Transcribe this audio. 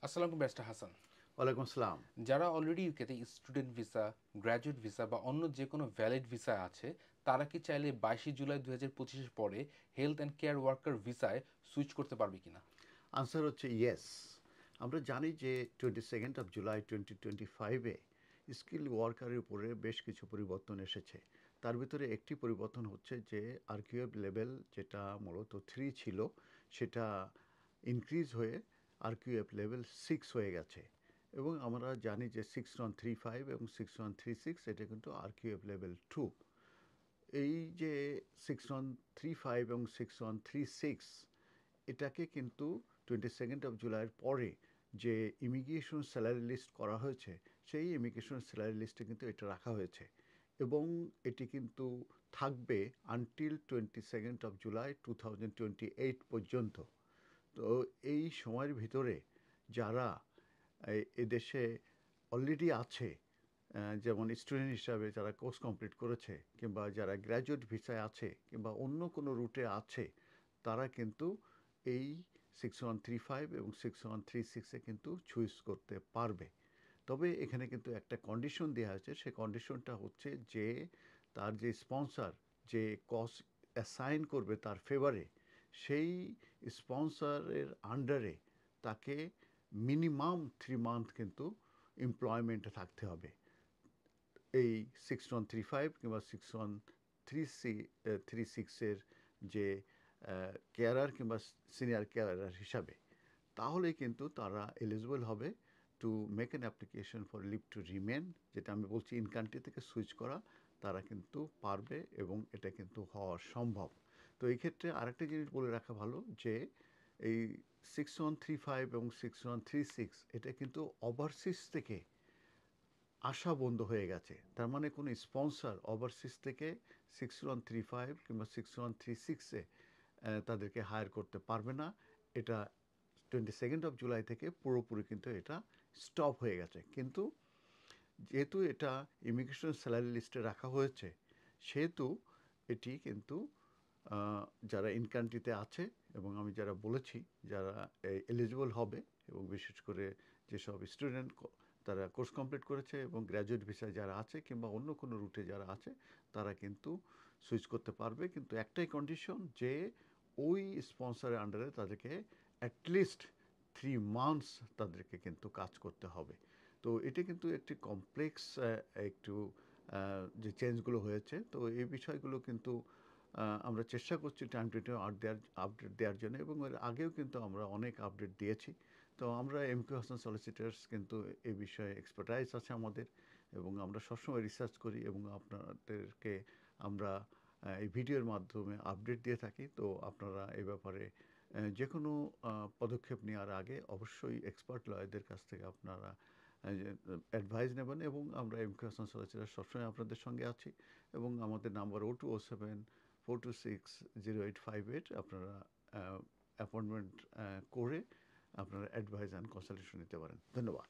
আসসালামু ব্যারিস্টার হাসান। ওয়ালাইকুম আসসালাম। যারা অলরেডি ইউকেতে স্টুডেন্ট ভিসা, গ্র্যাজুয়েট ভিসা বা অন্য যে কোনো ভ্যালিড ভিসা আছে, তারা কি চাইলে 22 জুলাই 2025-এর পরে হেলথ অ্যান্ড কেয়ার ওয়ার্কার ভিসায় সুইচ করতে পারবে কিনা? আনসার হচ্ছে ইয়েস। আমরা জানি যে 22 জুলাই 2025-এ স্কিল ওয়ার্কারের উপরে বেশ কিছু পরিবর্তন এসেছে। তার ভিতরে একটি পরিবর্তন হচ্ছে যে আরকিউএফ লেভেল যেটা মূলত 3 ছিল সেটা ইনক্রিজ হয়ে আরকিউএফ লেভেল 6 হয়ে গেছে। এবং আমরা জানি যে 6135 এবং 6136 এটা কিন্তু আরকিউএফ লেভেল 2। এই যে 6135 এবং 6136 এটাকে কিন্তু 22 জুলাইয়ের পরে যে ইমিগ্রেশন স্যালারি লিস্ট করা হয়েছে সেই ইমিগ্রেশন স্যালারি লিস্টে কিন্তু এটা রাখা হয়েছে এবং এটি কিন্তু থাকবে আনটিল 22 জুলাই 2028 পর্যন্ত। তো এই সময়ের ভিতরে যারা এদেশে অলরেডি আছে, যেমন স্টুডেন্ট হিসাবে যারা কোর্স কমপ্লিট করেছে কিংবা যারা গ্র্যাজুয়েট ভিসায় আছে কিংবা অন্য কোনো রুটে আছে, তারা কিন্তু এই 6135 এবং 6136-এ কিন্তু চুজ করতে পারবে। তবে এখানে কিন্তু একটা কন্ডিশন দেওয়া হয়েছে, সেই কন্ডিশনটা হচ্ছে যে তার যে স্পন্সর যে কজ অ্যাসাইন করবে তার ফেভারে, সেই স্পন্সরের আন্ডারে তাকে মিনিমাম 3 মান্থ কিন্তু এমপ্লয়মেন্টে থাকতে হবে এই 6135 কিংবা 6136-এর যে কেয়ারার কিংবা সিনিয়র কেয়ারার হিসাবে। তাহলে কিন্তু তারা এলিজিবল হবে to make an application for leave to remain, যেটা আমি বলছি ইন কান্ট্রি থেকে সুইচ করা। তারা কিন্তু পারবে এবং এটা কিন্তু হওয়া সম্ভব। তো এই ক্ষেত্রে আরেকটা জিনিস বলে রাখা ভালো যে এই 6135 এবং 6136 এটা কিন্তু ওভারসিজ থেকে আসা বন্ধ হয়ে গেছে। তার মানে কোনো স্পন্সর ওভারসিজ থেকে 6135 কিংবা 6136-এ তাদেরকে হায়ার করতে পারবে না। এটা 22 জুলাই থেকে পুরোপুরি কিন্তু এটা স্টপ হয়ে গেছে। কিন্তু যেহেতু এটা ইমিগ্রেশন স্যালারি লিস্টে রাখা হয়েছে, সেহেতু এটি কিন্তু যারা ইন কান্ট্রিতে আছে এবং আমি যারা বলেছি যারা এলিজিবল হবে, এবং বিশেষ করে যেসব স্টুডেন্ট তারা কোর্স কমপ্লিট করেছে এবং গ্র্যাজুয়েট ভিসায় যারা আছে কিংবা অন্য কোনো রুটে যারা আছে, তারা কিন্তু সুইচ করতে পারবে। কিন্তু একটাই কন্ডিশন যে ওই স্পন্সরের আন্ডারে তাদেরকে অ্যাটলিস্ট 3 মান্থস তাদেরকে কিন্তু কাজ করতে হবে। তো এটা কিন্তু একটি কমপ্লেক্স একটু যে চেঞ্জগুলো হয়েছে, তো এই বিষয়গুলো কিন্তু আমরা চেষ্টা করছি টাইম টু টাইম আপডেট দেওয়ার জন্য, এবং এর আগেও কিন্তু আমরা অনেক আপডেট দিয়েছি। তো আমরা এমকিউ হাসান সলিসিটার্স কিন্তু এ বিষয়ে এক্সপার্টাইজ আছে আমাদের, এবং আমরা সবসময় রিসার্চ করি এবং আপনাদেরকে আমরা এই ভিডিওর মাধ্যমে আপডেট দিয়ে থাকি। তো আপনারা এ ব্যাপারে যে কোনো পদক্ষেপ নেওয়ার আগে অবশ্যই এক্সপার্ট লয়ারদের কাছ থেকে আপনারা অ্যাডভাইস নেবেন, এবং আমরা এমকিউ হাসান সলিসিটার সবসময় আপনাদের সঙ্গে আছি। এবং আমাদের নাম্বার 0207 426 0858, আপনারা অ্যাপয়েন্টমেন্ট করে আপনারা অ্যাডভাইস অ্যান্ড কনসালটেশন নিতে পারেন। ধন্যবাদ।